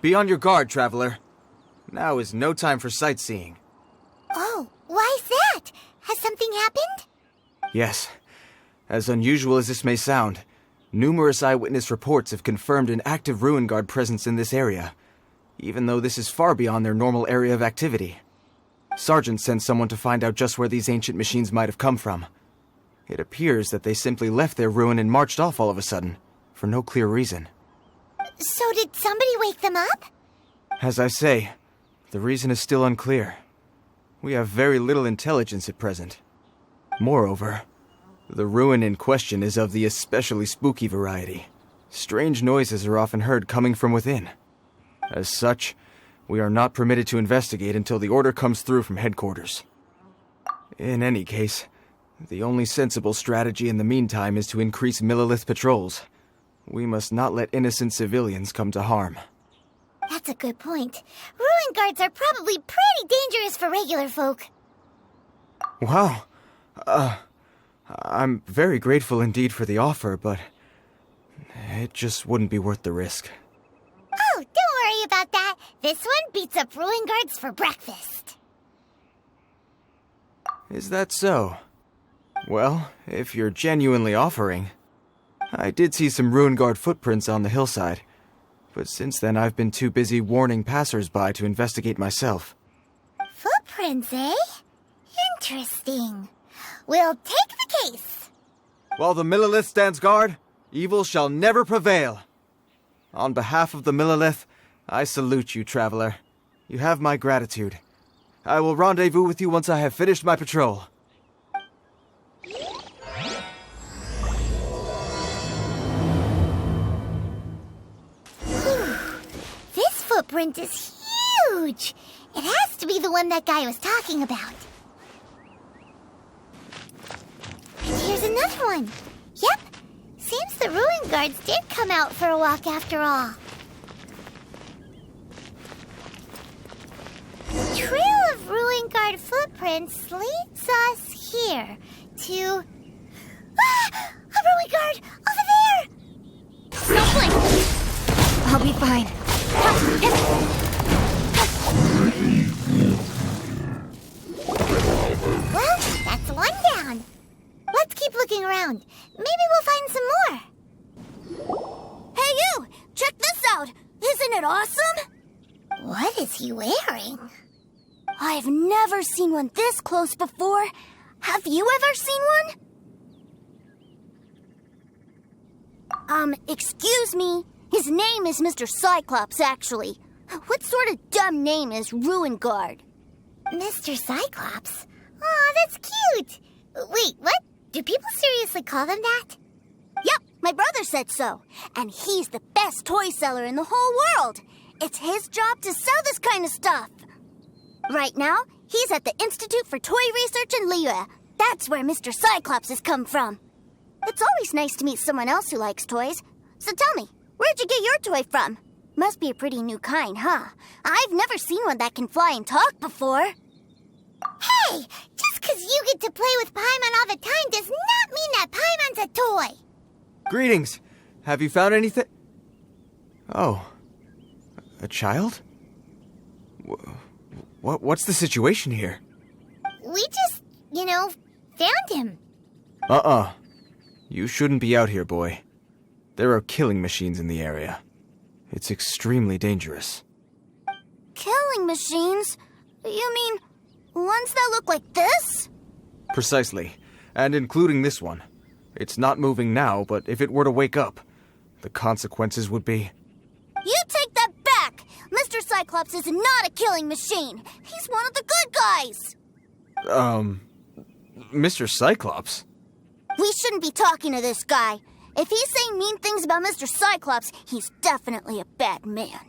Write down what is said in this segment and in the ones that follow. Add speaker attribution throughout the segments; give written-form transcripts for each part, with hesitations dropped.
Speaker 1: Be on your guard, traveler. Now is no time for sightseeing.
Speaker 2: Oh, why's that? Has something happened?
Speaker 1: Yes. As unusual as this may sound, numerous eyewitness reports have confirmed an active Ruin Guard presence in this area, even though this is far beyond their normal area of activity. Sergeant sent someone to find out just where these ancient machines might have come from. It appears that they simply left their ruin and marched off all of a sudden, for no clear reason.
Speaker 2: So did somebody wake them up?
Speaker 1: As I say, the reason is still unclear. We have very little intelligence at present. Moreover, the ruin in question is of the especially spooky variety. Strange noises are often heard coming from within. As such, we are not permitted to investigate until the order comes through from headquarters. In any case, the only sensible strategy in the meantime is to increase Millilith patrols. We must not let innocent civilians come to harm.
Speaker 2: That's a good point. Ruin guards are probably pretty dangerous for regular folk.
Speaker 1: Wow. I'm very grateful indeed for the offer, but it just wouldn't be worth the risk.
Speaker 2: Oh, don't worry about that. This one beats up ruin guards for breakfast.
Speaker 1: Is that so? Well, if you're genuinely offering. I did see some Ruin Guard footprints on the hillside, but since then I've been too busy warning passers-by to investigate myself.
Speaker 2: Footprints, eh? Interesting. We'll take the case.
Speaker 1: While the Millilith stands guard, evil shall never prevail. On behalf of the Millilith, I salute you, traveler. You have my gratitude. I will rendezvous with you once I have finished my patrol.
Speaker 2: This footprint is huge. It has to be the one that guy was talking about. And here's another one. Yep. Seems the ruin guards did come out for a walk after all. The trail of ruin guard footprints leads us here to... Ah! A ruin guard! Over there!
Speaker 3: Snowflake! I'll be fine.
Speaker 2: Well, that's one down. Let's keep looking around. Maybe we'll find some more.
Speaker 3: Hey, you! Check this out! Isn't it awesome?
Speaker 2: What is he wearing?
Speaker 3: I've never seen one this close before. Have you ever seen one? Excuse me. His name is Mr. Cyclops, actually. What sort of dumb name is Ruin Guard?
Speaker 2: Mr. Cyclops? Aw, that's cute. Wait, what? Do people seriously call them that?
Speaker 3: Yep, my brother said so. And he's the best toy seller in the whole world. It's his job to sell this kind of stuff. Right now, he's at the Institute for Toy Research in Liyue. That's where Mr. Cyclops has come from. It's always nice to meet someone else who likes toys. So tell me, where'd you get your toy from? Must be a pretty new kind, huh? I've never seen one that can fly and talk before.
Speaker 2: Hey, just because you get to play with Paimon all the time does not mean that Paimon's a toy.
Speaker 1: Greetings. Have you found anything? Oh. A child? What's the situation here?
Speaker 2: We just, found him.
Speaker 1: You shouldn't be out here, boy. There are killing machines in the area. It's extremely dangerous.
Speaker 3: Killing machines? You mean ones that look like this?
Speaker 1: Precisely. And including this one. It's not moving now, but if it were to wake up, the consequences would be...
Speaker 3: You take that back! Mr. Cyclops is not a killing machine. He's one of the good guys.
Speaker 1: Mr. Cyclops?
Speaker 3: We shouldn't be talking to this guy. If he's saying mean things about Mr. Cyclops, he's definitely a bad man.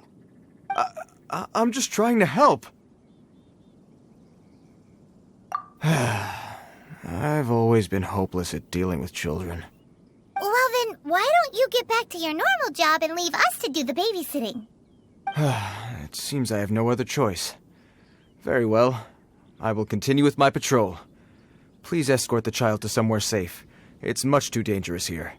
Speaker 1: I'm just trying to help. I've always been hopeless at dealing with children.
Speaker 2: Well then, why don't you get back to your normal job and leave us to do the babysitting?
Speaker 1: It seems I have no other choice. Very well. I will continue with my patrol. Please escort the child to somewhere safe. It's much too dangerous here.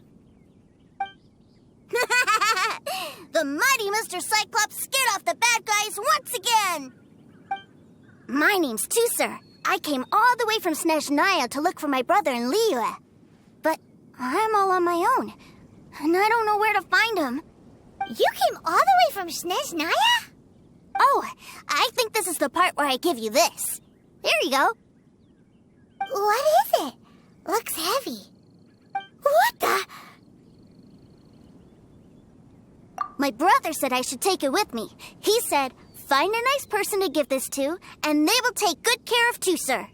Speaker 3: The mighty Mr. Cyclops scared off off the bad guys once again! My name's Tusser. I came all the way from Snezhnaya to look for my brother in Liyue. But I'm all on my own, and I don't know where to find him.
Speaker 2: You came all the way from Snezhnaya?
Speaker 3: Oh, I think this is the part where I give you this. Here you go.
Speaker 2: What is it? Looks heavy. What the?
Speaker 3: My brother said I should take it with me. He said, find a nice person to give this to, and they will take good care of Tusser.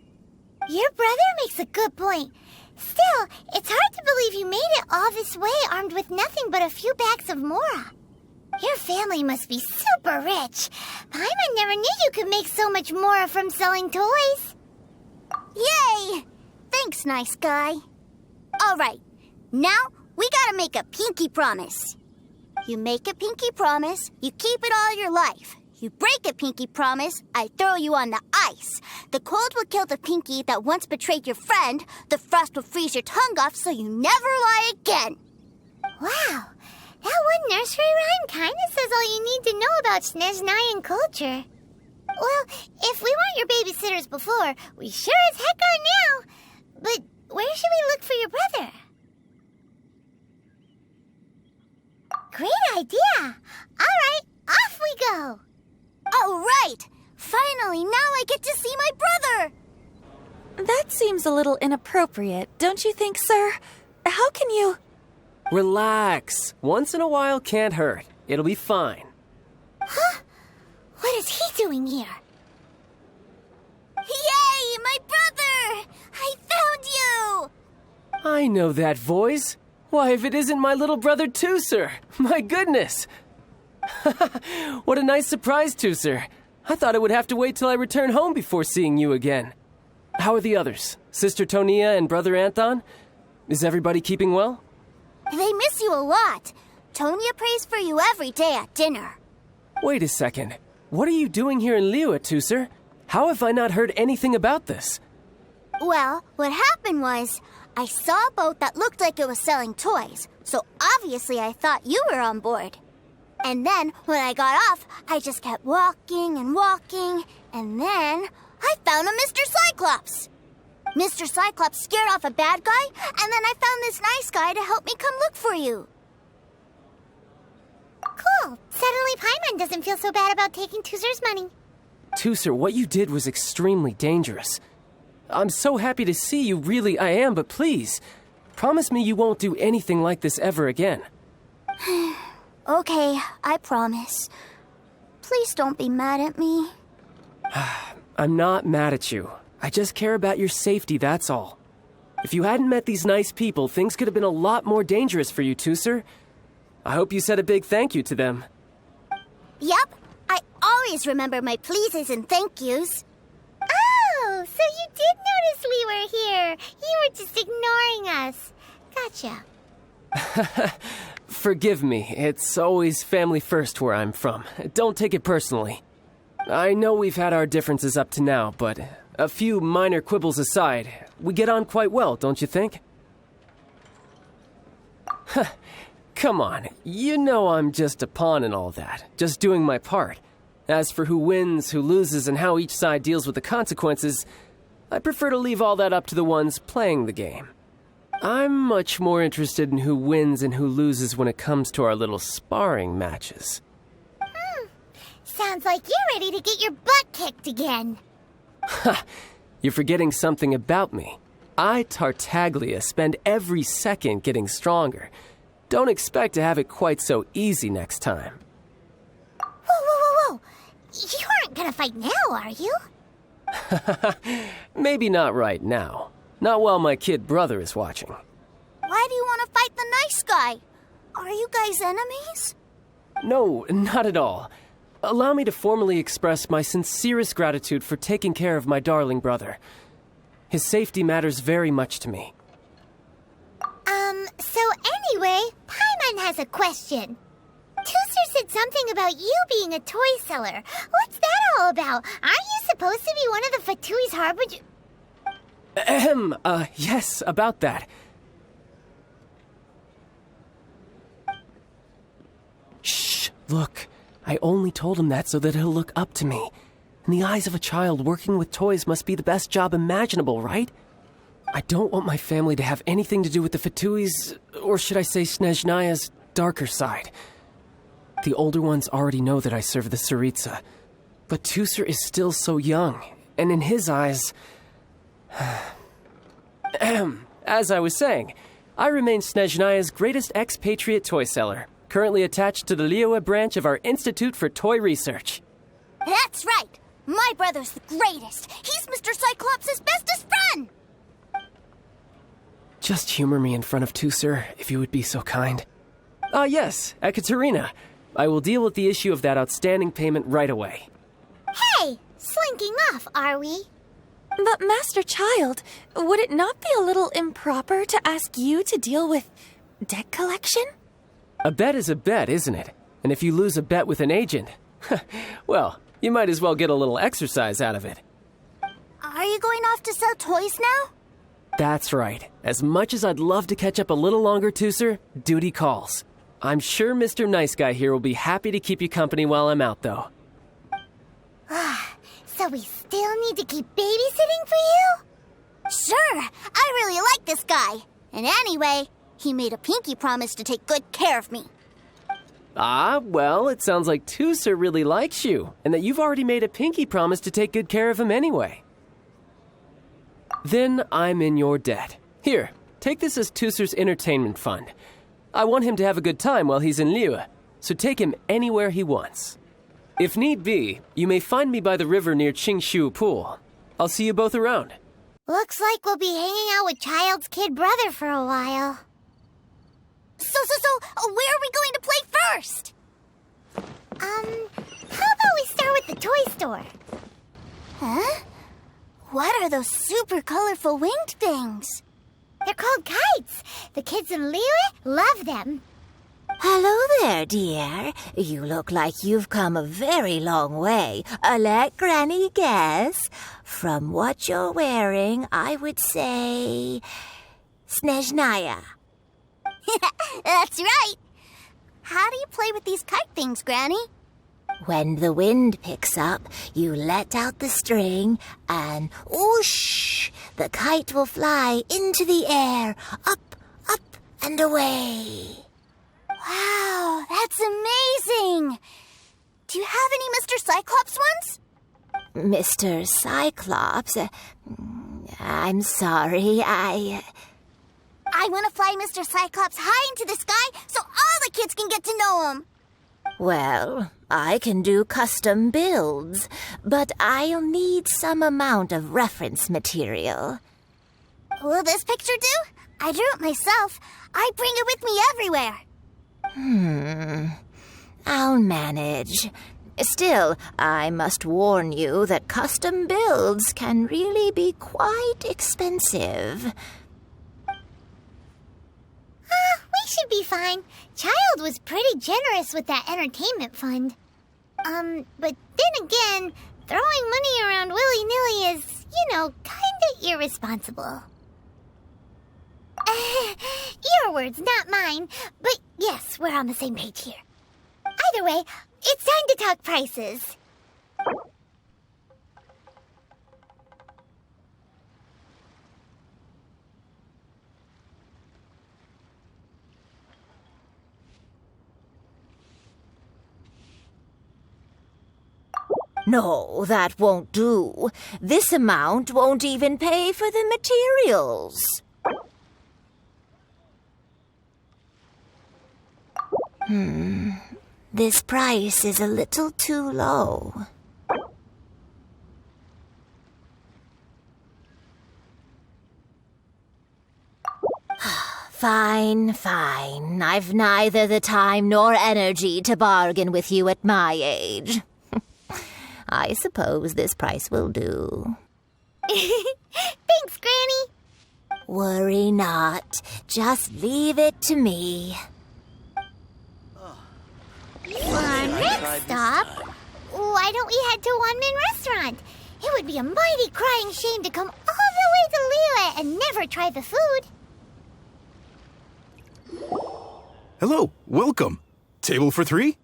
Speaker 2: Your brother makes a good point. Still, it's hard to believe you made it all this way armed with nothing but a few bags of Mora. Your family must be super rich. Paimon never knew you could make so much Mora from selling toys.
Speaker 3: Yay! Thanks, nice guy. All right, now we gotta make a pinky promise. You make a pinky promise, you keep it all your life. You break a pinky promise, I throw you on the ice. The cold will kill the pinky that once betrayed your friend. The frost will freeze your tongue off so you never lie again.
Speaker 2: Wow, that one nursery rhyme kind of says all you need to know about Snezhnayan culture. Well, if we weren't your babysitters before, we sure as heck are now. But where should we look for your brother? Great idea! All right, off we go!
Speaker 3: All right! Finally, now I get to see my brother!
Speaker 4: That seems a little inappropriate, don't you think, sir? How can you...
Speaker 5: Relax. Once in a while can't hurt. It'll be fine.
Speaker 2: Huh? What is he doing here?
Speaker 3: Yay, my brother! I found you!
Speaker 5: I know that voice. Why, if it isn't my little brother Tusser! My goodness! What a nice surprise, Tusser. I thought I would have to wait till I return home before seeing you again. How are the others? Sister Tonia and Brother Anton? Is everybody keeping well?
Speaker 3: They miss you a lot. Tonia prays for you every day at dinner.
Speaker 5: Wait a second. What are you doing here in Liyue, Tusser? How have I not heard anything about this?
Speaker 3: Well, what happened was, I saw a boat that looked like it was selling toys, so obviously I thought you were on board. And then, when I got off, I just kept walking and walking, and then I found a Mr. Cyclops. Mr. Cyclops scared off a bad guy, and then I found this nice guy to help me come look for you.
Speaker 2: Cool. Suddenly Paimon doesn't feel so bad about taking Tusser's money.
Speaker 5: Tusser, what you did was extremely dangerous. I'm so happy to see you, really I am, but please, promise me you won't do anything like this ever again.
Speaker 3: Okay, I promise. Please don't be mad at me.
Speaker 5: I'm not mad at you. I just care about your safety, that's all. If you hadn't met these nice people, things could have been a lot more dangerous for you, Tusser. I hope you said a big thank you to them.
Speaker 3: Yep, I always remember my pleases and thank yous.
Speaker 2: Oh, so you did notice we were here. You were just ignoring us. Gotcha.
Speaker 5: Forgive me, it's always family first where I'm from. Don't take it personally. I know we've had our differences up to now, but a few minor quibbles aside, we get on quite well, don't you think? Come on, you know I'm just a pawn and all that, just doing my part. As for who wins, who loses, and how each side deals with the consequences, I prefer to leave all that up to the ones playing the game. I'm much more interested in who wins and who loses when it comes to our little sparring matches.
Speaker 2: Sounds like you're ready to get your butt kicked again.
Speaker 5: Ha! You're forgetting something about me. I, Tartaglia, spend every second getting stronger. Don't expect to have it quite so easy next time.
Speaker 2: Whoa. You aren't gonna fight now, are you?
Speaker 5: Maybe not right now. Not while my kid brother is watching.
Speaker 3: Why do you want to fight the nice guy? Are you guys enemies?
Speaker 5: No, not at all. Allow me to formally express my sincerest gratitude for taking care of my darling brother. His safety matters very much to me.
Speaker 2: So anyway, Paimon has a question. Tusser said something about you being a toy seller. What's that all about? Aren't you supposed to be one of the Fatui's harbinger...
Speaker 5: Yes, about that. Shh, look. I only told him that so that he'll look up to me. In the eyes of a child, working with toys must be the best job imaginable, right? I don't want my family to have anything to do with the Fatui's, or should I say Snezhnaya's, darker side. The older ones already know that I serve the Tsaritsa, but Tusser is still so young, and in his eyes... As I was saying, I remain Snezhnaya's greatest expatriate toy seller, currently attached to the Liyue branch of our Institute for Toy Research.
Speaker 3: That's right! My brother's the greatest! He's Mr. Cyclops' bestest friend!
Speaker 5: Just humor me in front of Tusser, if you would be so kind. Yes, Ekaterina. I will deal with the issue of that outstanding payment right away.
Speaker 2: Hey! Slinking off, are we?
Speaker 4: But Master Child, would it not be a little improper to ask you to deal with debt collection?
Speaker 5: A bet is a bet, isn't it? And if you lose a bet with an agent, well, you might as well get a little exercise out of it.
Speaker 3: Are you going off to sell toys now?
Speaker 5: That's right. As much as I'd love to catch up a little longer, Tusser, duty calls. I'm sure Mr. Nice Guy here will be happy to keep you company while I'm out, though.
Speaker 2: So we still need to keep babysitting for you?
Speaker 3: Sure, I really like this guy. And anyway, he made a pinky promise to take good care of me.
Speaker 5: Well, it sounds like Tusser really likes you, and that you've already made a pinky promise to take good care of him anyway. Then I'm in your debt. Here, take this as Tusser's entertainment fund. I want him to have a good time while he's in Liyue, so take him anywhere he wants. If need be, you may find me by the river near Qingshu Pool. I'll see you both around.
Speaker 2: Looks like we'll be hanging out with Child's kid brother for a while.
Speaker 3: So, where are we going to play first?
Speaker 2: How about we start with the toy store?
Speaker 3: Huh? What are those super colorful winged things?
Speaker 2: They're called kites. The kids in Liyue love them.
Speaker 6: Hello there, dear. You look like you've come a very long way. Let Granny guess. From what you're wearing, I would say... Snezhnaya.
Speaker 3: That's right. How do you play with these kite things, Granny?
Speaker 6: When the wind picks up, you let out the string and whoosh! The kite will fly into the air, up, and away.
Speaker 3: Wow, that's amazing! Do you have any Mr. Cyclops ones?
Speaker 6: Mr. Cyclops? I'm sorry, I
Speaker 3: want to fly Mr. Cyclops high into the sky so all the kids can get to know him.
Speaker 6: Well, I can do custom builds, but I'll need some amount of reference material.
Speaker 3: Will this picture do? I drew it myself. I bring it with me everywhere.
Speaker 6: I'll manage. Still, I must warn you that custom builds can really be quite expensive.
Speaker 2: We should be fine. Child was pretty generous with that entertainment fund. But then again, throwing money around willy-nilly is, kinda irresponsible. Your words, not mine. But yes, we're on the same page here. Either way, it's time to talk prices.
Speaker 6: No, that won't do. This amount won't even pay for the materials. This price is a little too low. Fine. I've neither the time nor energy to bargain with you at my age. I suppose this price will do.
Speaker 2: Thanks, Granny.
Speaker 6: Worry not. Just leave it to me.
Speaker 2: For our next stop, why don't we head to One-Man Restaurant? It would be a mighty crying shame to come all the way to Liyue and never try the food.
Speaker 7: Hello, welcome. Table for 3?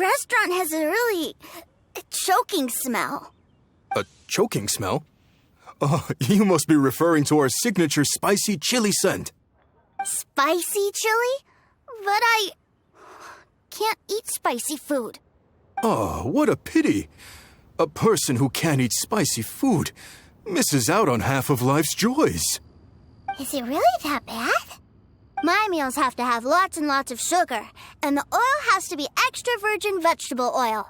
Speaker 3: restaurant has a really choking smell.
Speaker 7: A choking smell? Oh, you must be referring to our signature spicy chili scent.
Speaker 3: Spicy chili? But I can't eat spicy food.
Speaker 7: Oh, what a pity. A person who can't eat spicy food misses out on half of life's joys.
Speaker 2: Is it really that bad?
Speaker 3: My meals have to have lots and lots of sugar, and the oil has to be extra virgin vegetable oil.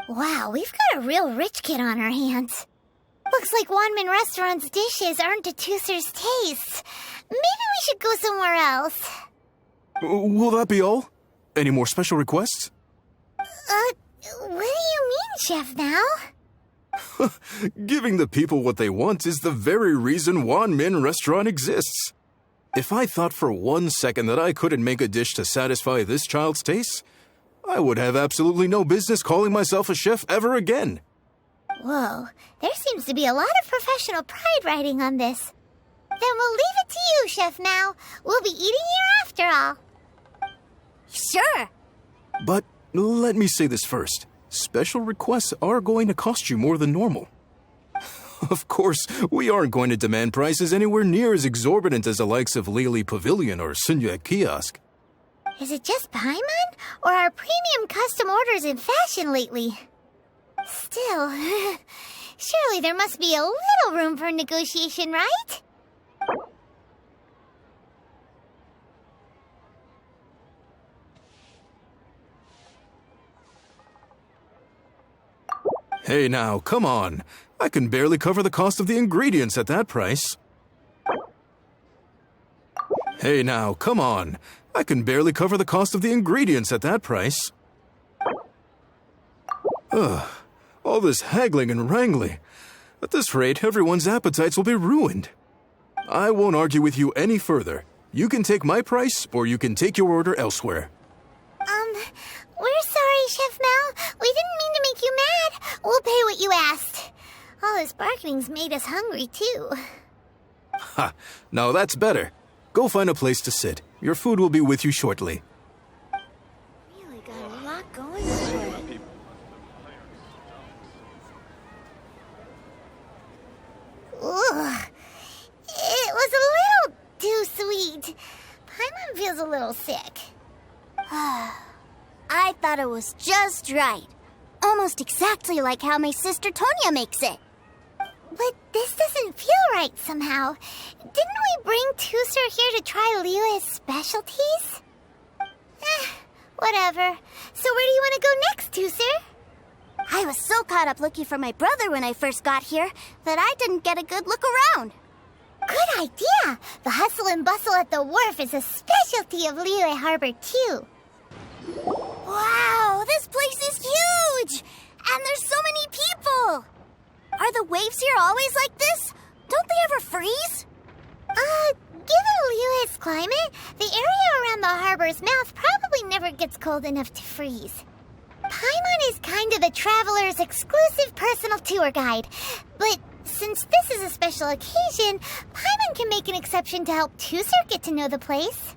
Speaker 2: Wow, we've got a real rich kid on our hands. Looks like Wanmin Restaurant's dishes aren't to Tooser's taste. Maybe we should go somewhere else.
Speaker 7: Will that be all? Any more special requests?
Speaker 2: What do you mean, Chef Now?
Speaker 7: Giving the people what they want is the very reason Wanmin Restaurant exists. If I thought for 1 second that I couldn't make a dish to satisfy this child's tastes, I would have absolutely no business calling myself a chef ever again.
Speaker 2: Whoa, there seems to be a lot of professional pride riding on this. Then we'll leave it to you, Chef Now. We'll be eating here after all.
Speaker 3: Sure.
Speaker 7: But let me say this first. Special requests are going to cost you more than normal. Of course, we aren't going to demand prices anywhere near as exorbitant as the likes of Lily Pavilion or Sunyue Kiosk.
Speaker 2: Is it just Paimon, or are premium custom orders in fashion lately? Still, surely there must be a little room for negotiation, right?
Speaker 7: Hey now, come on. I can barely cover the cost of the ingredients at that price. Hey now, come on. I can barely cover the cost of the ingredients at that price. Ugh, all this haggling and wrangling. At this rate, everyone's appetites will be ruined. I won't argue with you any further. You can take my price, or you can take your order elsewhere.
Speaker 2: We're sorry, Chef Mal. We didn't mean to make you mad. We'll pay what you asked. All this bargaining's made us hungry, too.
Speaker 7: Ha! Now that's better. Go find a place to sit. Your food will be with you shortly.
Speaker 6: Really got a lot going for it.
Speaker 2: Ugh. It was a little too sweet. Paimon feels a little sick.
Speaker 3: I thought it was just right. Almost exactly like how my sister Tonya makes it.
Speaker 2: But this doesn't feel right somehow. Didn't we bring Tooser here to try Liyue's specialties? Whatever. So where do you want to go next, Tooser?
Speaker 3: I was so caught up looking for my brother when I first got here that I didn't get a good look around.
Speaker 2: Good idea. The hustle and bustle at the wharf is a specialty of Liyue Harbor, too.
Speaker 3: Wow, this place is huge! And there's so many people! Are the waves here always like this? Don't they ever freeze?
Speaker 2: Given Liyue's climate, the area around the harbor's mouth probably never gets cold enough to freeze. Paimon is kind of the traveler's exclusive personal tour guide, but since this is a special occasion, Paimon can make an exception to help Tooser get to know the place.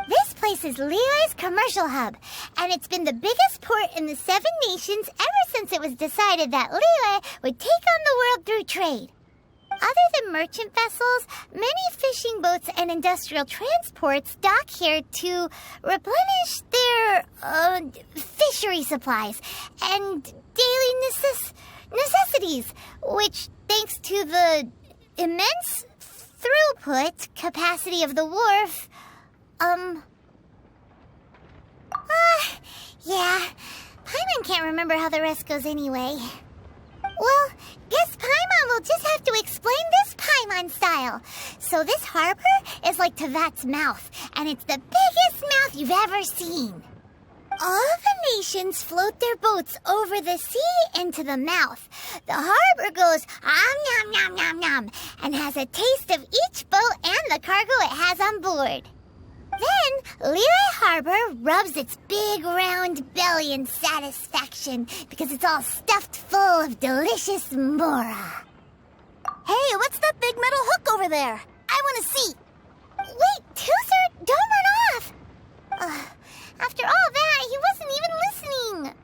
Speaker 2: This place is Liyue's commercial hub, and it's been the biggest port in the 7 nations ever since it was decided that Liyue would take on the world through trade. Other than merchant vessels, many fishing boats and industrial transports dock here to replenish their fishery supplies and daily necessities, which, thanks to the immense throughput capacity of the wharf, yeah. Paimon can't remember how the rest goes anyway. Well, guess Paimon will just have to explain this Paimon style. So this harbor is like Tevat's mouth, and it's the biggest mouth you've ever seen. All the nations float their boats over the sea into the mouth. The harbor goes nom nom nom nom and has a taste of each boat and the cargo it has on board. Then, Liyue Harbor rubs its big round belly in satisfaction because it's all stuffed full of delicious mora.
Speaker 3: Hey, what's that big metal hook over there? I want to see.
Speaker 2: Wait, Tooser, don't run off. After all that, he wasn't even listening.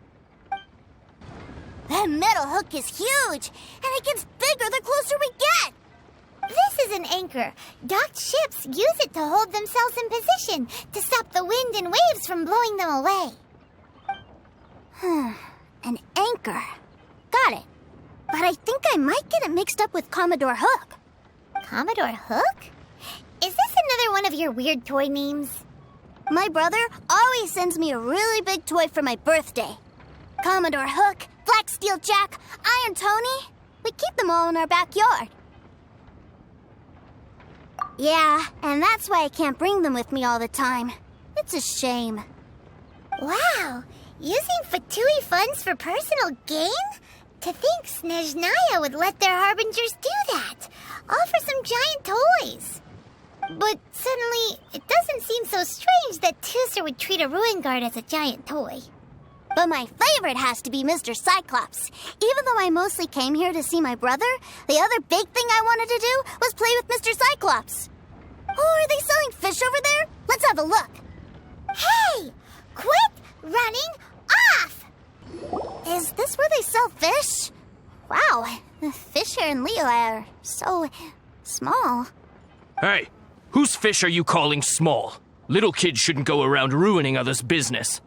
Speaker 3: That metal hook is huge, and it gets bigger the closer we get.
Speaker 2: This is an anchor. Docked ships use it to hold themselves in position to stop the wind and waves from blowing them away.
Speaker 3: An anchor. Got it. But I think I might get it mixed up with Commodore Hook.
Speaker 2: Commodore Hook? Is this another one of your weird toy names?
Speaker 3: My brother always sends me a really big toy for my birthday. Commodore Hook, Black Steel Jack, Iron Tony. We keep them all in our backyard. Yeah, and that's why I can't bring them with me all the time. It's a shame.
Speaker 2: Wow, using Fatui funds for personal gain? To think Snezhnaya would let their harbingers do that, all for some giant toys. But suddenly, it doesn't seem so strange that Tooser would treat a ruin guard as a giant toy.
Speaker 3: But my favorite has to be Mr. Cyclops. Even though I mostly came here to see my brother, the other big thing I wanted to do was play with Mr. Cyclops. Oh, are they selling fish over there? Let's have a look.
Speaker 2: Hey! Quit running off!
Speaker 3: Is this where they sell fish? Wow, the fish here in Leo are so small.
Speaker 8: Hey, whose fish are you calling small? Little kids shouldn't go around ruining others' business.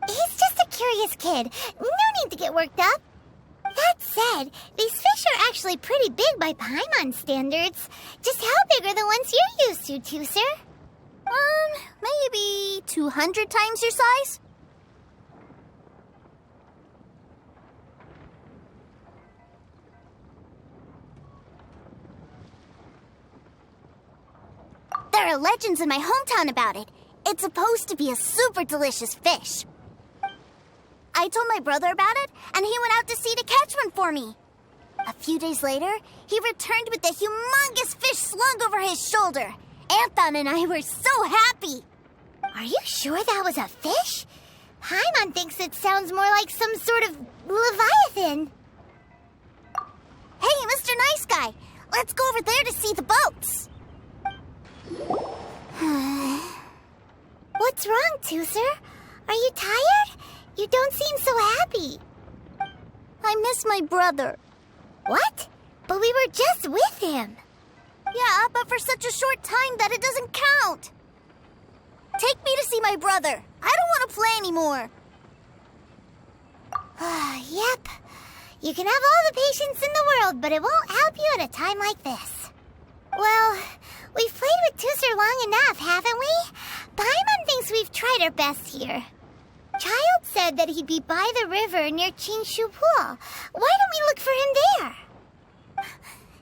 Speaker 2: He's just a curious kid. No need to get worked up. That said, these fish are actually pretty big by Paimon standards. Just how big are the ones you're used to, Tooser?
Speaker 3: Maybe 200 times your size? There are legends in my hometown about it. It's supposed to be a super delicious fish. I told my brother about it, and he went out to sea to catch one for me. A few days later, he returned with a humongous fish slung over his shoulder. Anthon and I were so happy.
Speaker 2: Are you sure that was a fish? Paimon thinks it sounds more like some sort of leviathan.
Speaker 3: Hey, Mr. Nice Guy, let's go over there to see the boats.
Speaker 2: What's wrong, Tooser? Are you tired? You don't seem so happy.
Speaker 3: I miss my brother.
Speaker 2: What? But we were just with him.
Speaker 3: Yeah, but for such a short time that it doesn't count. Take me to see my brother. I don't want to play anymore.
Speaker 2: Yep. You can have all the patience in the world, but it won't help you at a time like this. Well, we've played with Tooser long enough, haven't we? Paimon thinks we've tried our best here. Child said that he'd be by the river near Chingshu Pool. Why don't we look for him there?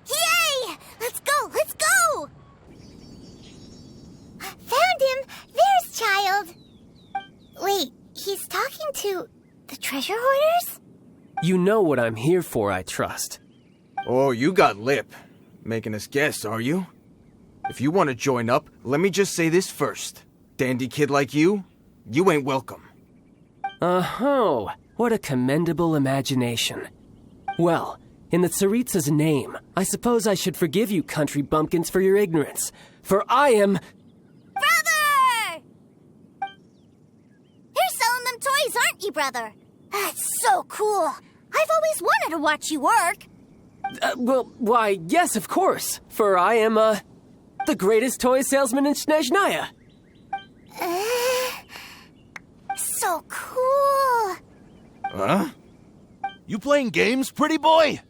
Speaker 3: Yay! Let's go! Let's go!
Speaker 2: Found him! There's Child! Wait, he's talking to the treasure hoarders?
Speaker 5: You know what I'm here for, I trust.
Speaker 1: Oh, you got lip. Making us guess, are you? If you want to join up, let me just say this first. Dandy kid like you ain't welcome.
Speaker 5: Oh, what a commendable imagination. Well, in the Tsaritsa's name, I suppose I should forgive you country bumpkins for your ignorance, for I am...
Speaker 3: Brother! You're selling them toys, aren't you, brother? That's so cool. I've always wanted to watch you work.
Speaker 5: Why, yes, of course, for I am, the greatest toy salesman in Snezhnaya.
Speaker 3: So cool.
Speaker 9: Huh? You playing games, pretty boy?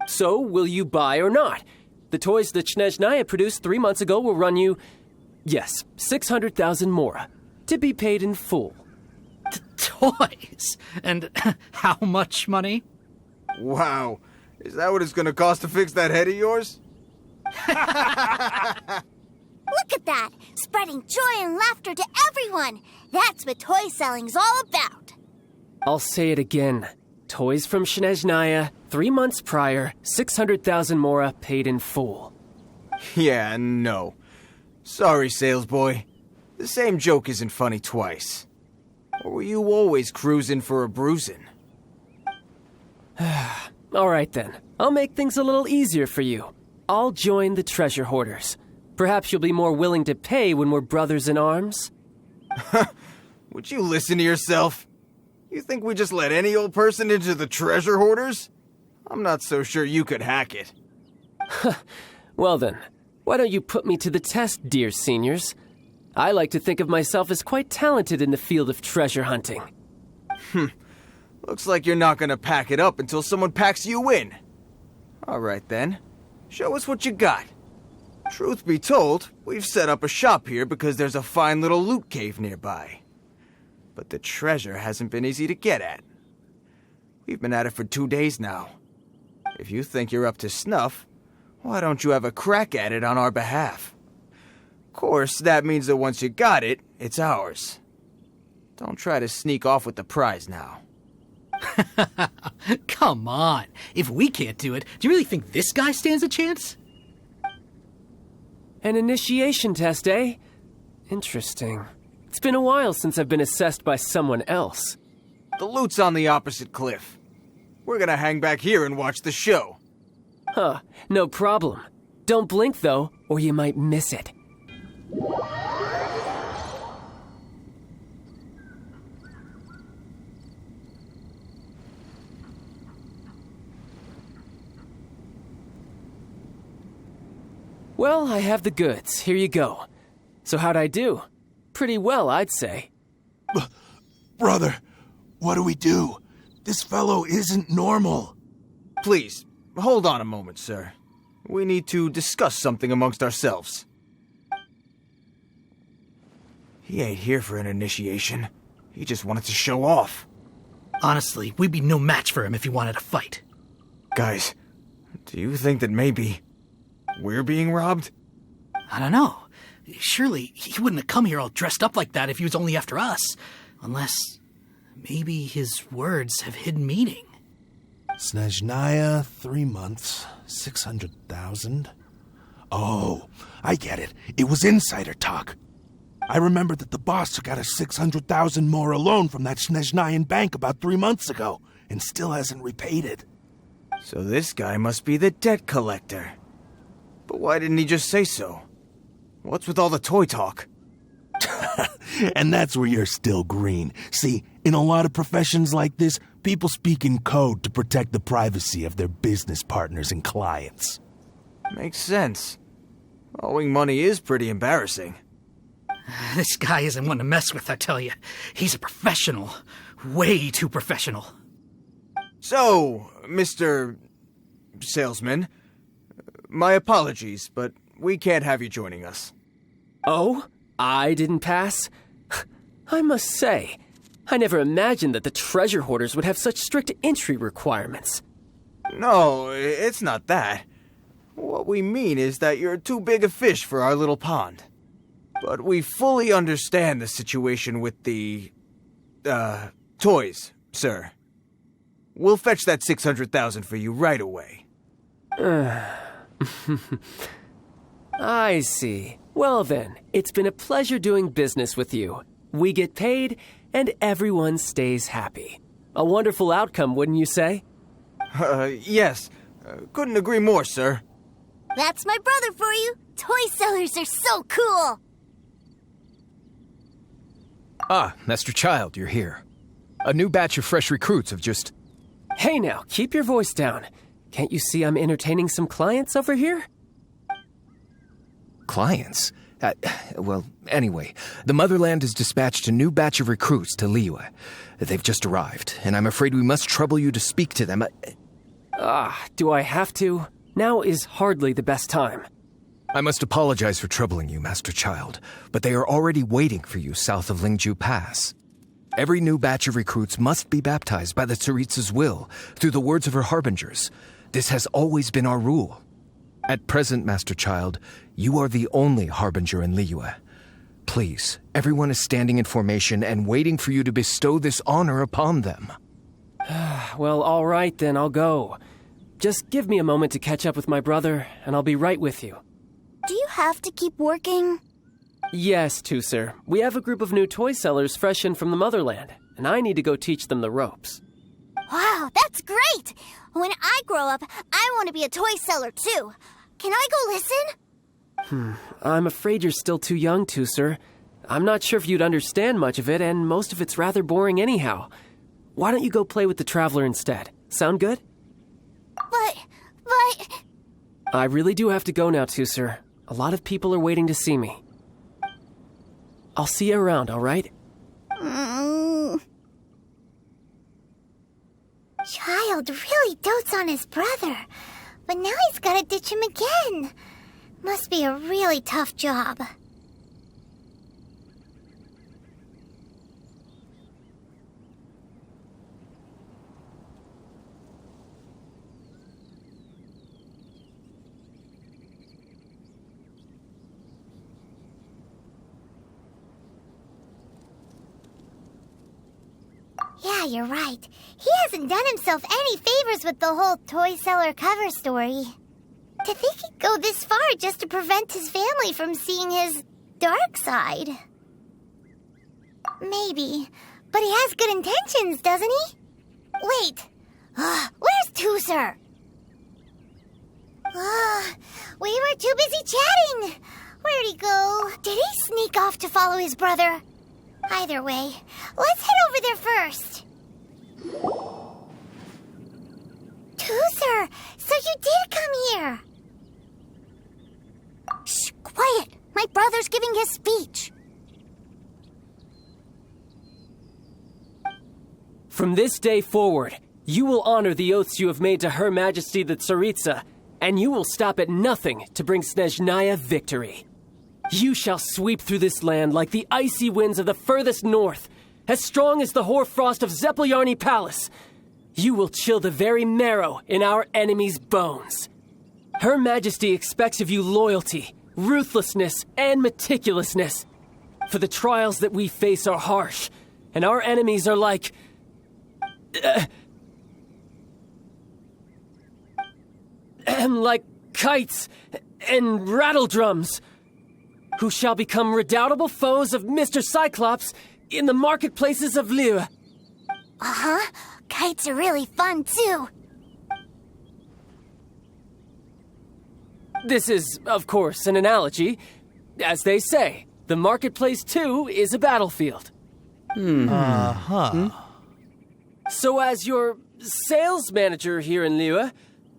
Speaker 5: So, will you buy or not? The toys that Snezhnaya produced 3 months ago will run you, yes, 600,000 mora, to be paid in full.
Speaker 10: Toys? And how much money?
Speaker 1: Wow. Is that what it's gonna cost to fix that head of yours?
Speaker 3: Look at that! Spreading joy and laughter to everyone! That's what toy selling's all about!
Speaker 5: I'll say it again. Toys from Snezhnaya, 3 months prior, 600,000 mora paid in full.
Speaker 1: Yeah, no. Sorry, salesboy. The same joke isn't funny twice. Or were you always cruising for a bruising?
Speaker 5: All right then, I'll make things a little easier for you. I'll join the treasure hoarders. Perhaps you'll be more willing to pay when we're brothers in arms?
Speaker 1: Would you listen to yourself? You think we just let any old person into the treasure hoarders? I'm not so sure you could hack it.
Speaker 5: Well then, why don't you put me to the test, dear seniors? I like to think of myself as quite talented in the field of treasure hunting.
Speaker 1: Looks like you're not gonna pack it up until someone packs you in. Alright then, show us what you got. Truth be told, we've set up a shop here because there's a fine little loot cave nearby. But the treasure hasn't been easy to get at. We've been at it for 2 days now. If you think you're up to snuff, why don't you have a crack at it on our behalf? Of course, that means that once you got it, it's ours. Don't try to sneak off with the prize now.
Speaker 10: Come on. If we can't do it, do you really think this guy stands a chance?
Speaker 5: An initiation test, eh? Interesting. It's been a while since I've been assessed by someone else.
Speaker 1: The loot's on the opposite cliff. We're gonna hang back here and watch the show.
Speaker 5: Huh, no problem. Don't blink, though, or you might miss it. Well, I have the goods. Here you go. So how'd I do? Pretty well, I'd say.
Speaker 9: Brother, what do we do? This fellow isn't normal.
Speaker 1: Please, hold on a moment, sir. We need to discuss something amongst ourselves. He ain't here for an initiation. He just wanted to show off.
Speaker 10: Honestly, we'd be no match for him if he wanted to fight.
Speaker 1: Guys, do you think that maybe we're being robbed?
Speaker 10: I don't know. Surely he wouldn't have come here all dressed up like that if he was only after us. Unless maybe his words have hidden meaning.
Speaker 9: Snezhnaya, 3 months, 600,000. Oh, I get it. It was insider talk. I remember that the boss took out a 600,000 more loan from that Snezhnayan bank about 3 months ago, and still hasn't repaid it.
Speaker 1: So this guy must be the debt collector. But why didn't he just say so? What's with all the toy talk?
Speaker 9: And that's where you're still green. See, in a lot of professions like this, people speak in code to protect the privacy of their business partners and clients.
Speaker 1: Makes sense. Owing money is pretty embarrassing.
Speaker 10: This guy isn't one to mess with, I tell you. He's a professional. Way too professional.
Speaker 1: So, Mr. Salesman, my apologies, but we can't have you joining us.
Speaker 5: Oh? I didn't pass? I must say, I never imagined that the treasure hoarders would have such strict entry requirements.
Speaker 1: No, it's not that. What we mean is that you're too big a fish for our little pond. But we fully understand the situation with the, toys, sir. We'll fetch that 600,000 for you right away.
Speaker 5: I see. Well then, it's been a pleasure doing business with you. We get paid, and everyone stays happy. A wonderful outcome, wouldn't you say?
Speaker 1: Yes. Couldn't agree more, sir.
Speaker 3: That's my brother for you. Toy sellers are so cool.
Speaker 11: Ah, Master Child, you're here. A new batch of fresh recruits have just...
Speaker 5: Hey now, keep your voice down. Can't you see I'm entertaining some clients over here?
Speaker 11: Clients? Well, anyway, the Motherland has dispatched a new batch of recruits to Liyue. They've just arrived, and I'm afraid we must trouble you to speak to them.
Speaker 5: Do I have to? Now is hardly the best time.
Speaker 11: I must apologize for troubling you, Master Child, but they are already waiting for you south of Lingju Pass. Every new batch of recruits must be baptized by the Tsaritsa's will, through the words of her harbingers. This has always been our rule. At present, Master Child, you are the only harbinger in Liyue. Please, everyone is standing in formation and waiting for you to bestow this honor upon them.
Speaker 5: Well, all right then, I'll go. Just give me a moment to catch up with my brother, and I'll be right with you.
Speaker 3: Do you have to keep working?
Speaker 5: Yes, Tusser. We have a group of new toy sellers fresh in from the Motherland, and I need to go teach them the ropes.
Speaker 3: Wow, that's great! When I grow up, I want to be a toy seller too. Can I go listen?
Speaker 5: I'm afraid you're still too young, Tusser. I'm not sure if you'd understand much of it, and most of it's rather boring anyhow. why don't you go play with the Traveler instead? Sound good?
Speaker 3: But...
Speaker 5: I really do have to go now, too, sir. A lot of people are waiting to see me. I'll see you around, all right?
Speaker 2: Child really dotes on his brother, but now he's gotta ditch him again. Must be a really tough job. Yeah, you're right. He hasn't done himself any favors with the whole toy seller cover story. To think he'd go this far just to prevent his family from seeing his dark side. Maybe, but he has good intentions, doesn't he? Wait, where's Tooser? We were too busy chatting. Where'd he go? Did he sneak off to follow his brother? Either way, let's head over there first. Tooser, so you did come here.
Speaker 3: Shh, quiet. My brother's giving his speech.
Speaker 5: From this day forward, you will honor the oaths you have made to Her Majesty the Tsaritsa, and you will stop at nothing to bring Snezhnaya victory. You shall sweep through this land like the icy winds of the furthest north, as strong as the hoarfrost of Zeppelyarny Palace. You will chill the very marrow in our enemies' bones. Her Majesty expects of you loyalty, ruthlessness, and meticulousness. For the trials that we face are harsh, and our enemies are like... like kites and rattledrums, who shall become redoubtable foes of Mr. Cyclops in the marketplaces of Liyue.
Speaker 3: Kites are really fun, too.
Speaker 5: This is, of course, an analogy. As they say, the marketplace, too, is a battlefield. So as your sales manager here in Liyue,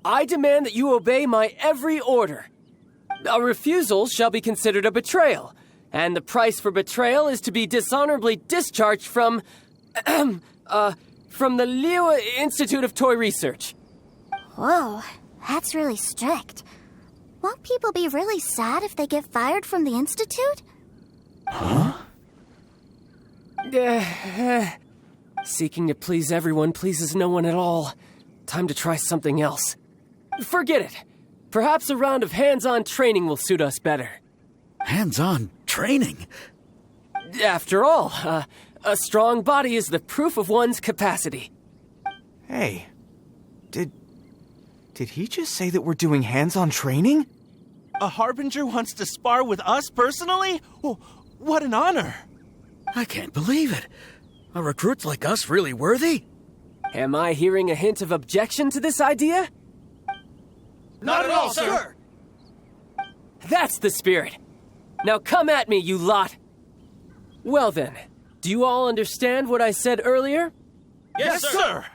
Speaker 5: I demand that you obey my every order. A refusal shall be considered a betrayal, and the price for betrayal is to be dishonorably discharged from the Liyue Institute of Toy Research.
Speaker 3: Whoa, that's really strict. Won't people be really sad if they get fired from the Institute?
Speaker 5: Seeking to please everyone pleases no one at all. Time to try something else. Forget it. Perhaps a round of hands-on training will suit us better.
Speaker 10: Hands-on training?
Speaker 5: After all, a strong body is the proof of one's capacity.
Speaker 1: Hey, did he just say that we're doing hands-on training?
Speaker 12: A Harbinger wants to spar with us personally? Oh, what an honor!
Speaker 10: I can't believe it. Are recruits like us really worthy?
Speaker 5: Am I hearing a hint of objection to this idea?
Speaker 12: Not at all, sir!
Speaker 5: That's the spirit. Now come at me, you lot. Well then, do you all understand what I said earlier?
Speaker 12: Yes, sir!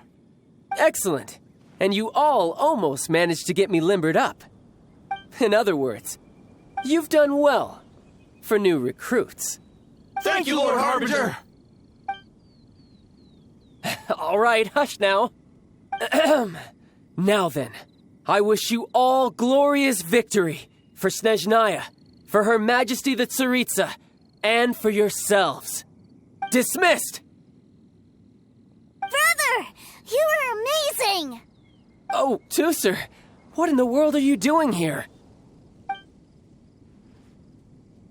Speaker 5: Excellent. And you all almost managed to get me limbered up. In other words, you've done well for new recruits.
Speaker 12: Thank you, Lord Harbinger!
Speaker 5: All right, hush now. Now then, I wish you all glorious victory for Snezhnaya, for Her Majesty the Tsaritsa, and for yourselves. Dismissed!
Speaker 3: Brother, you were amazing!
Speaker 5: Oh, Tooser, what in the world are you doing here?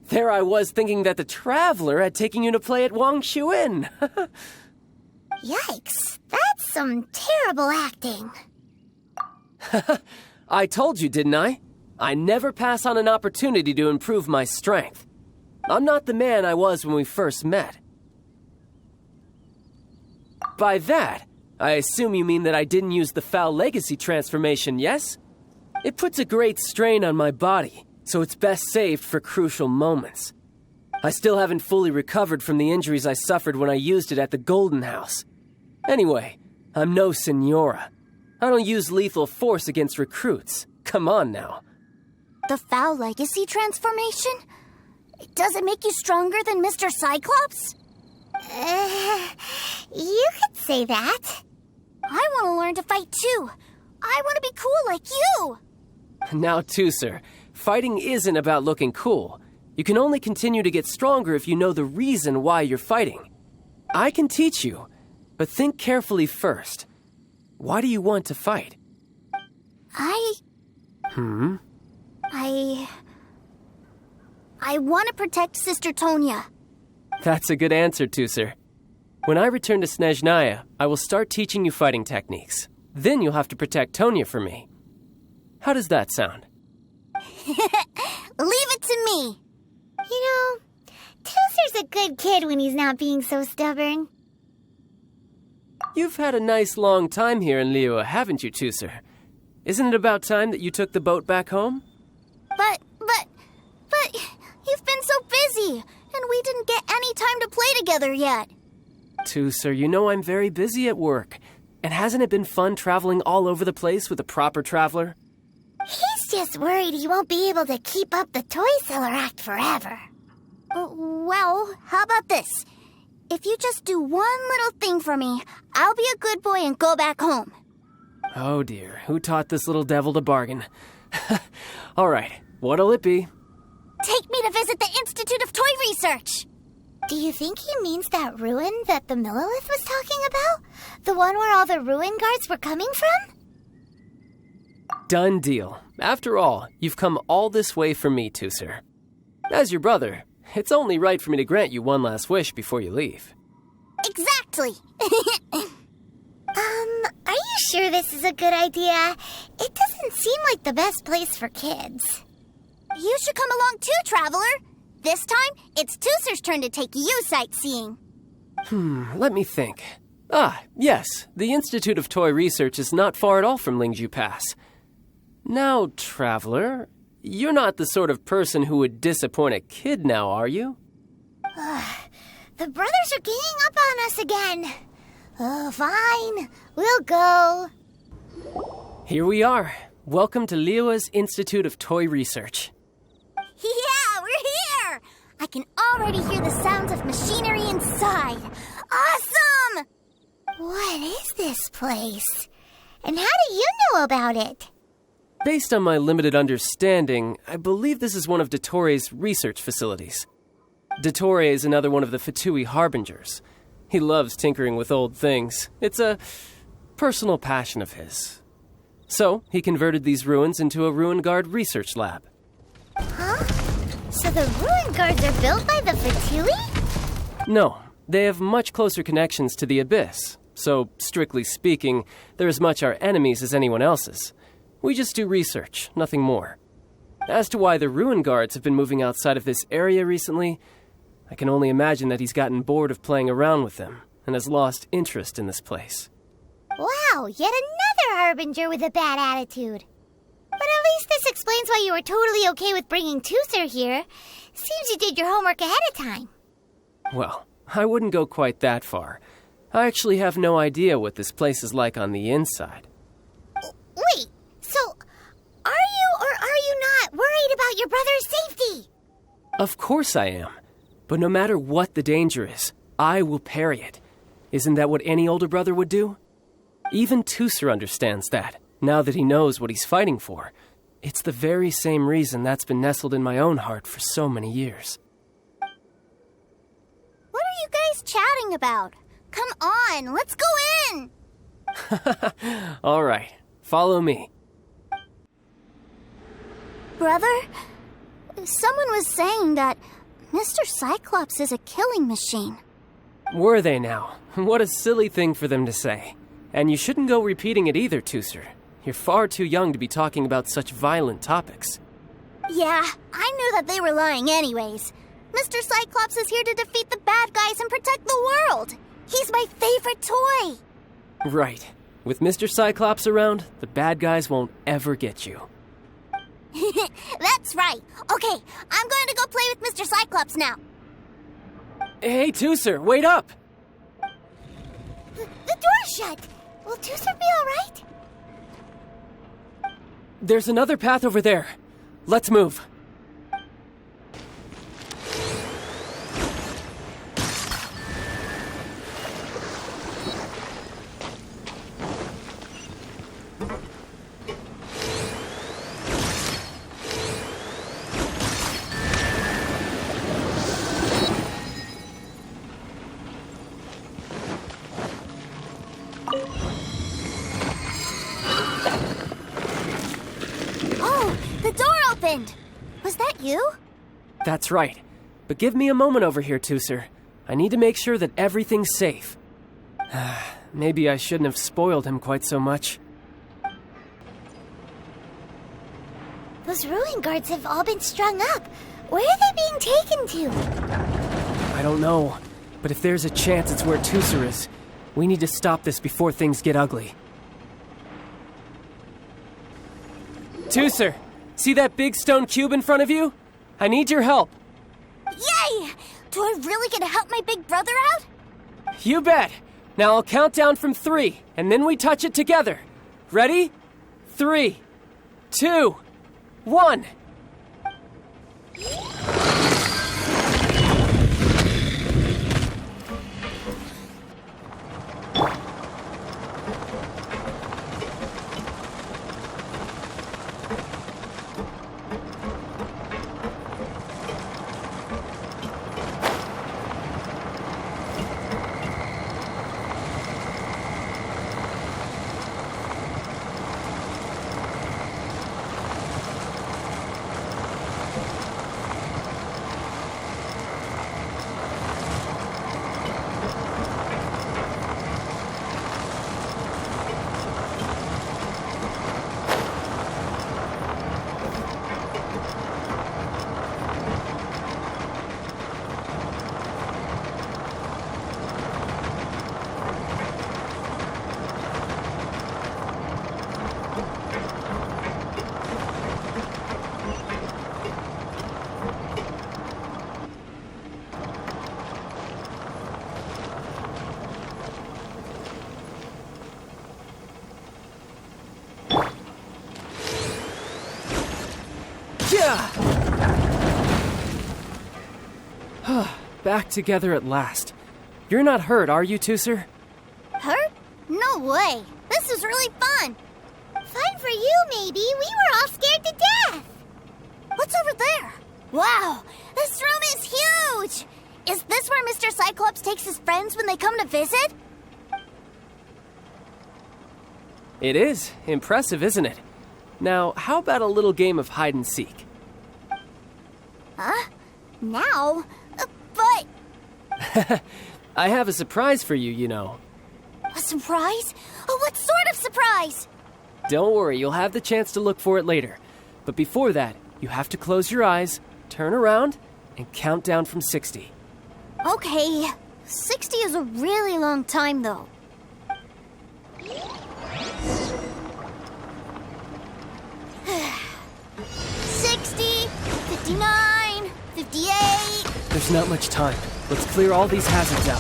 Speaker 5: There I was thinking that the Traveler had taken you to play at Wangshuin.
Speaker 2: Yikes, that's some terrible acting.
Speaker 5: I told you, didn't I? I never pass on an opportunity to improve my strength. I'm not the man I was when we first met. By that, I assume you mean that I didn't use the Foul Legacy transformation, yes? It puts a great strain on my body, so it's best saved for crucial moments. I still haven't fully recovered from the injuries I suffered when I used it at the Golden House. Anyway, I'm no senora. I don't use lethal force against recruits. Come on now.
Speaker 3: The Foul Legacy transformation? Does it make you stronger than Mr. Cyclops?
Speaker 2: You could say that.
Speaker 3: I want to learn to fight too. I want to be cool like you.
Speaker 5: Now, Tooser, fighting isn't about looking cool. You can only continue to get stronger if you know the reason why you're fighting. I can teach you, but think carefully first. Why do you want to fight?
Speaker 3: I want to protect Sister Tonya.
Speaker 5: That's a good answer, Tooser. When I return to Snezhnaya, I will start teaching you fighting techniques. Then you'll have to protect Tonya for me. How does that sound?
Speaker 3: Leave it to me.
Speaker 2: You know, Tooser's a good kid when he's not being so stubborn.
Speaker 5: You've had a nice long time here in Liyue, haven't you, Tooser? Isn't it about time that you took the boat back home?
Speaker 3: But you've been so busy, and we didn't get any time to play together yet.
Speaker 5: Tooser, you know I'm very busy at work. And hasn't it been fun traveling all over the place with a proper traveler?
Speaker 2: He's just worried he won't be able to keep up the toy seller act forever.
Speaker 3: Well, how about this? If you just do one little thing for me, I'll be a good boy and go back home.
Speaker 5: Oh dear, who taught this little devil to bargain? All right, what'll it be?
Speaker 3: Take me to visit the Institute of Toy Research.
Speaker 2: Do you think he means that ruin that the Millilith was talking about? The one where all the ruin guards were coming from?
Speaker 5: Done deal. After all, you've come all this way for me, Tooser. As your brother, it's only right for me to grant you one last wish before you leave.
Speaker 3: Exactly.
Speaker 2: Are you sure this is a good idea? It doesn't seem like the best place for kids.
Speaker 3: You should come along too, Traveler. This time, it's Tooser's turn to take you sightseeing.
Speaker 5: Let me think. Yes, the Institute of Toy Research is not far at all from Lingju Pass. Now, Traveler, you're not the sort of person who would disappoint a kid now, are you?
Speaker 2: The brothers are ganging up on us again. Oh, fine. We'll go.
Speaker 5: Here we are. Welcome to Liyue's Institute of Toy Research.
Speaker 3: Yeah, we're here! I can already hear the sounds of machinery inside. Awesome!
Speaker 2: What is this place? And how do you know about it?
Speaker 5: Based on my limited understanding, I believe this is one of Dottoro's research facilities. Dottore is another one of the Fatui Harbingers. He loves tinkering with old things. It's a personal passion of his. So, he converted these ruins into a Ruin Guard research lab.
Speaker 2: Huh? So the ruin guards are built by the Fatui?
Speaker 5: No, they have much closer connections to the Abyss. So, strictly speaking, they're as much our enemies as anyone else's. We just do research, nothing more. As to why the Ruin Guards have been moving outside of this area recently, I can only imagine that he's gotten bored of playing around with them and has lost interest in this place.
Speaker 2: Wow, yet another Harbinger with a bad attitude. But at least this explains why you were totally okay with bringing Tooser here. Seems you did your homework ahead of time.
Speaker 5: Well, I wouldn't go quite that far. I actually have no idea what this place is like on the inside.
Speaker 2: Wait, so are you or are you not worried about your brother's safety?
Speaker 5: Of course I am. But no matter what the danger is, I will parry it. Isn't that what any older brother would do? Even Tooser understands that, now that he knows what he's fighting for. It's the very same reason that's been nestled in my own heart for so many years.
Speaker 3: What are you guys chatting about? Come on, let's go in!
Speaker 5: All right, follow me.
Speaker 3: Brother, someone was saying that Mr. Cyclops is a killing machine.
Speaker 5: Were they now? What a silly thing for them to say. And you shouldn't go repeating it either, Tooser. You're far too young to be talking about such violent topics.
Speaker 3: Yeah, I knew that they were lying anyways. Mr. Cyclops is here to defeat the bad guys and protect the world. He's my favorite toy.
Speaker 5: Right. With Mr. Cyclops around, the bad guys won't ever get you.
Speaker 3: That's right. Okay, I'm going to go play with Mr. Cyclops now.
Speaker 5: Hey, Tooser, wait up!
Speaker 2: The door's shut. Will Tusser be alright?
Speaker 5: There's another path over there. Let's move.
Speaker 3: Was that you?
Speaker 5: That's right. But give me a moment over here, Tusser. I need to make sure that everything's safe. Maybe I shouldn't have spoiled him quite so much.
Speaker 2: Those ruin guards have all been strung up. Where are they being taken to?
Speaker 5: I don't know. But if there's a chance it's where Tusser is, we need to stop this before things get ugly. Tusser! See that big stone cube in front of you? I need your help.
Speaker 3: Yay! Do I really get to help my big brother out?
Speaker 5: You bet. Now I'll count down from 3, and then we touch it together. Ready? 3, 2, 1. Back together at last. You're not hurt, are you, Tusser?
Speaker 3: Hurt? No way. This is really fun.
Speaker 2: Fun for you, maybe. We were all scared to death.
Speaker 3: What's over there? Wow, this room is huge. Is this where Mr. Cyclops takes his friends when they come to visit?
Speaker 5: It is. Impressive, isn't it? Now, how about a little game of hide and seek?
Speaker 3: Huh? Now? But...
Speaker 5: I have a surprise for you, you know.
Speaker 3: A surprise? Oh, what sort of surprise?
Speaker 5: Don't worry, you'll have the chance to look for it later. But before that, you have to close your eyes, turn around, and count down from 60.
Speaker 3: Okay. 60 is a really long time, though. 60, 59, 58...
Speaker 5: There's not much time. Let's clear all these hazards out.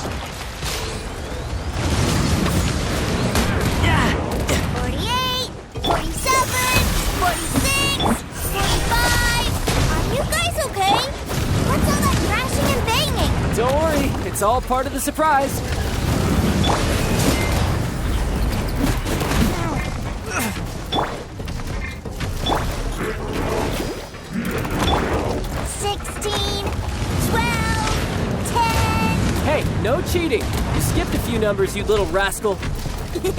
Speaker 3: 48, 47, 46, 45... Are you guys okay? What's all that crashing and banging?
Speaker 5: Don't worry, it's all part of the surprise. Hey, no cheating! You skipped a few numbers, you little rascal.
Speaker 3: You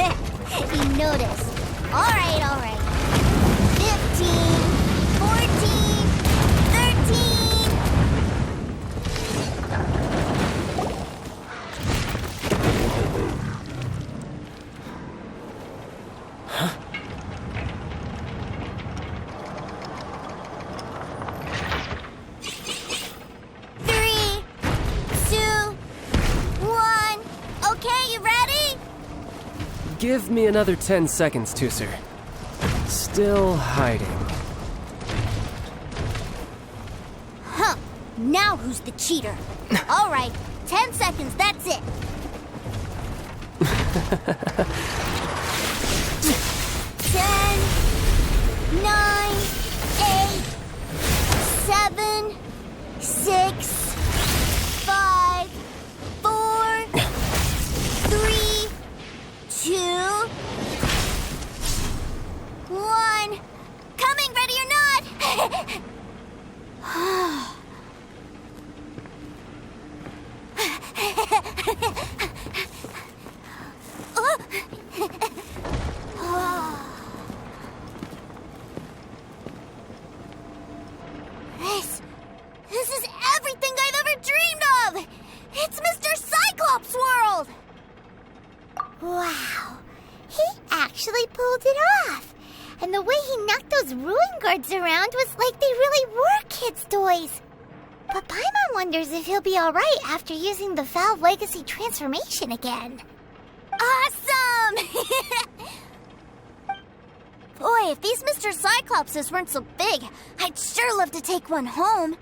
Speaker 3: noticed. All right. 15, 14, 13...
Speaker 5: Huh? Give me another 10 seconds, Tusser. Still hiding.
Speaker 3: Huh. Now who's the cheater? All right. 10 seconds, that's it. 10, 9, 8, 7, 6, 5, 4, 3, 2, 1. Coming, ready or not! This is everything I've ever dreamed of! It's Mr. Cyclops' world!
Speaker 2: Wow, he actually pulled it off. And the way he knocked those ruin guards around was like they really were kids' toys. But Paimon wonders if he'll be alright after using the Valve Legacy transformation again.
Speaker 3: Awesome! Boy, if these Mr. Cyclopses weren't so big, I'd sure love to take one home.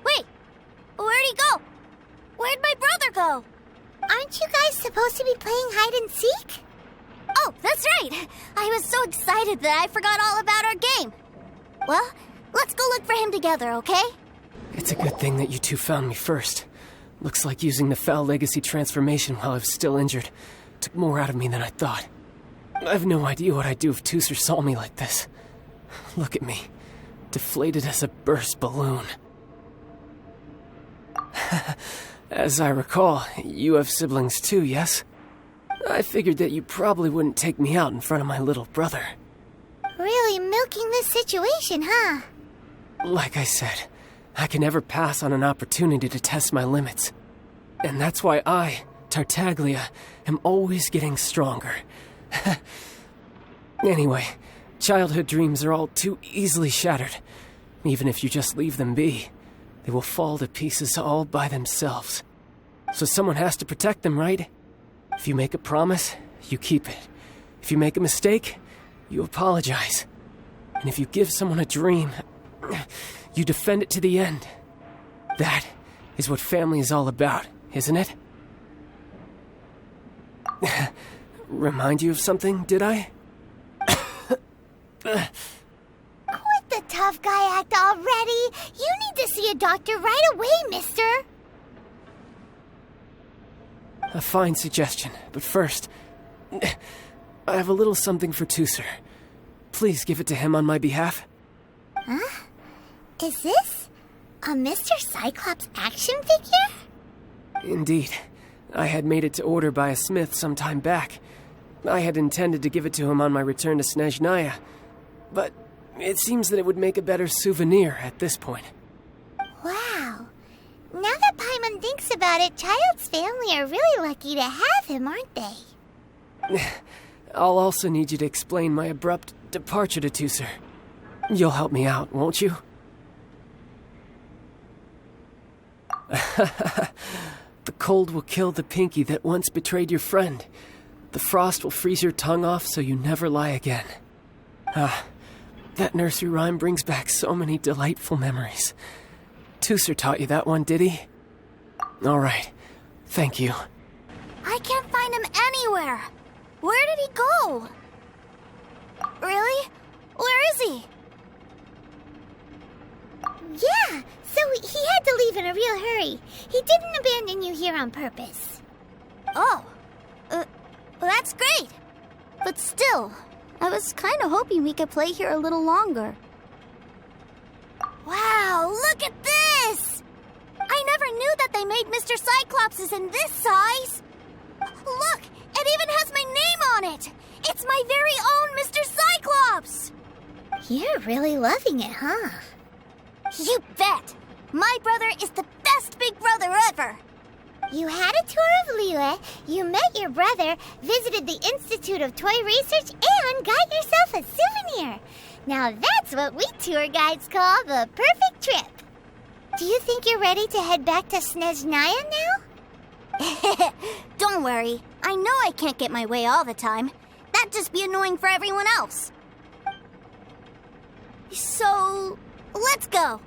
Speaker 3: Wait, where'd he go? Where'd my brother go?
Speaker 2: Aren't you guys supposed to be playing hide and seek?
Speaker 3: Oh, that's right! I was so excited that I forgot all about our game. Well, let's go look for him together, okay?
Speaker 5: It's a good thing that you two found me first. Looks like using the Foul Legacy transformation while I was still injured took more out of me than I thought. I have no idea what I'd do if Tooser saw me like this. Look at me, deflated as a burst balloon. As I recall, you have siblings too, yes? I figured that you probably wouldn't take me out in front of my little brother.
Speaker 2: Really milking this situation, huh?
Speaker 5: Like I said, I can never pass on an opportunity to test my limits. And that's why I, Tartaglia, am always getting stronger. Anyway, childhood dreams are all too easily shattered. Even if you just leave them be, they will fall to pieces all by themselves. So someone has to protect them, right? If you make a promise, you keep it. If you make a mistake, you apologize. And if you give someone a dream, you defend it to the end. That is what family is all about, isn't it? Remind you of something, did I?
Speaker 2: Quit the tough guy act already. You need to see a doctor right away, mister.
Speaker 5: A fine suggestion, but first, I have a little something for Tooser. Please give it to him on my behalf.
Speaker 2: Huh? Is this a Mr. Cyclops action figure?
Speaker 5: Indeed. I had made it to order by a smith some time back. I had intended to give it to him on my return to Snezhnaya, but it seems that it would make a better souvenir at this point.
Speaker 2: Wow. Now that Paimon thinks about it, Child's family are really lucky to have him, aren't they?
Speaker 5: I'll also need you to explain my abrupt departure to Tooser. You'll help me out, won't you? The cold will kill the pinky that once betrayed your friend. The frost will freeze your tongue off so you never lie again. That nursery rhyme brings back so many delightful memories. Tooser taught you that one, did he? All right. Thank you.
Speaker 3: I can't find him anywhere. Where did he go? Really? Where is he?
Speaker 2: Yeah, so he had to leave in a real hurry. He didn't abandon you here on purpose.
Speaker 3: Oh, that's great. But still, I was kind of hoping we could play here a little longer. Wow, look at this! I never knew that they made Mr. Cyclopses in this size. Look, it even has my name on it. It's my very own Mr. Cyclops.
Speaker 2: You're really loving it, huh?
Speaker 3: You bet! My brother is the best big brother ever!
Speaker 2: You had a tour of Liyue, you met your brother, visited the Institute of Toy Research, and got yourself a souvenir. Now that's what we tour guides call the perfect trip. Do you think you're ready to head back to Snezhnaya now?
Speaker 3: Don't worry. I know I can't get my way all the time. That'd just be annoying for everyone else. So, let's go.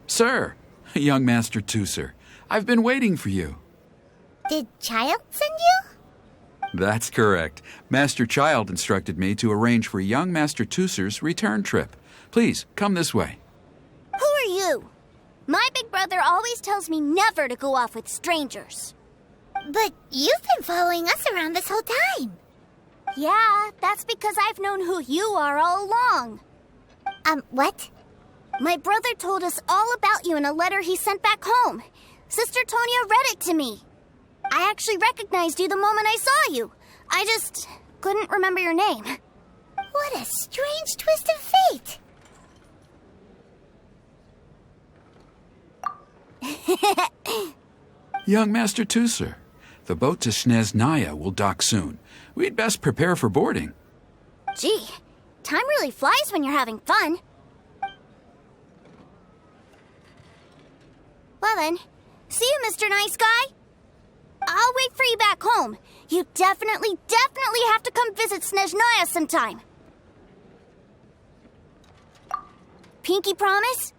Speaker 13: Sir, young Master Tooser, I've been waiting for you.
Speaker 2: Did Child send you?
Speaker 13: That's correct. Master Child instructed me to arrange for young Master Tusser's return trip. Please, come this way.
Speaker 3: Who are you? My big brother always tells me never to go off with strangers.
Speaker 2: But you've been following us around this whole time.
Speaker 3: Yeah, that's because I've known who you are all along.
Speaker 2: What?
Speaker 3: My brother told us all about you in a letter he sent back home. Sister Tonya read it to me. I actually recognized you the moment I saw you. I just couldn't remember your name.
Speaker 2: What a strange twist of fate.
Speaker 13: Young Master Tusser, the boat to Snezhnaya will dock soon. We'd best prepare for boarding.
Speaker 3: Gee, time really flies when you're having fun. Well then, see you, Mr. Nice Guy. I'll wait for you back home. You definitely have to come visit Snezhnaya sometime. Pinky promise?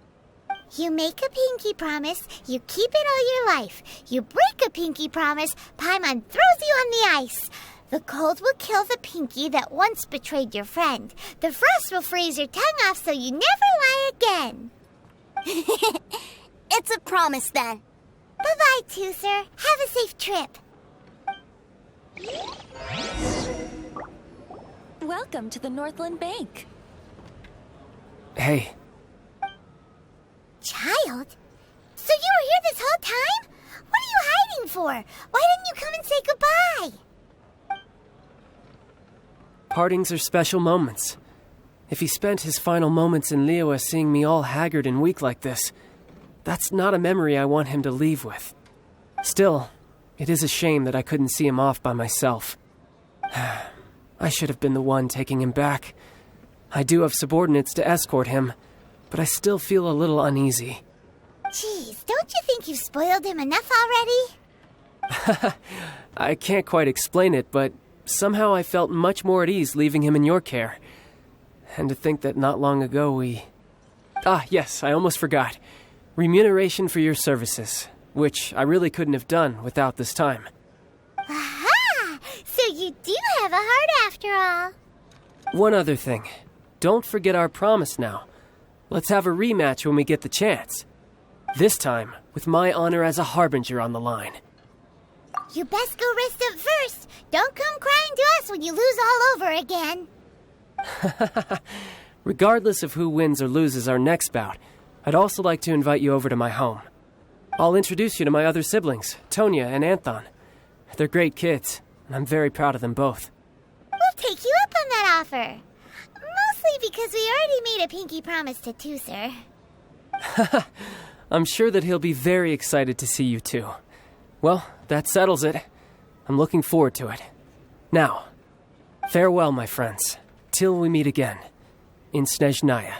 Speaker 2: You make a pinky promise, you keep it all your life. You break a pinky promise, Paimon throws you on the ice. The cold will kill the pinky that once betrayed your friend. The frost will freeze your tongue off so you never lie again.
Speaker 3: It's a promise then.
Speaker 2: Bye-bye, Tusser. Have a safe trip.
Speaker 4: Welcome to the Northland Bank.
Speaker 5: Hey.
Speaker 2: Child? So you were here this whole time? What are you hiding for? Why didn't you come and say goodbye?
Speaker 5: Partings are special moments. If he spent his final moments in Liyue seeing me all haggard and weak like this, that's not a memory I want him to leave with. Still, it is a shame that I couldn't see him off by myself. I should have been the one taking him back. I do have subordinates to escort him, but I still feel a little uneasy.
Speaker 2: Jeez, don't you think you've spoiled him enough already?
Speaker 5: I can't quite explain it, but somehow I felt much more at ease leaving him in your care. And to think that not long ago we... Ah, yes, I almost forgot. Remuneration for your services, which I really couldn't have done without this time.
Speaker 2: Aha! So you do have a heart after all.
Speaker 5: One other thing. Don't forget our promise now. Let's have a rematch when we get the chance. This time, with my honor as a harbinger on the line.
Speaker 2: You best go rest up first. Don't come crying to us when you lose all over again.
Speaker 5: Regardless of who wins or loses our next bout, I'd also like to invite you over to my home. I'll introduce you to my other siblings, Tonya and Anthon. They're great kids, and I'm very proud of them both.
Speaker 2: We'll take you up on that offer. Mostly because we already made a pinky promise to Tusser.
Speaker 5: I'm sure that he'll be very excited to see you too. Well, that settles it. I'm looking forward to it. Now, farewell, my friends, till we meet again in Snezhnaya.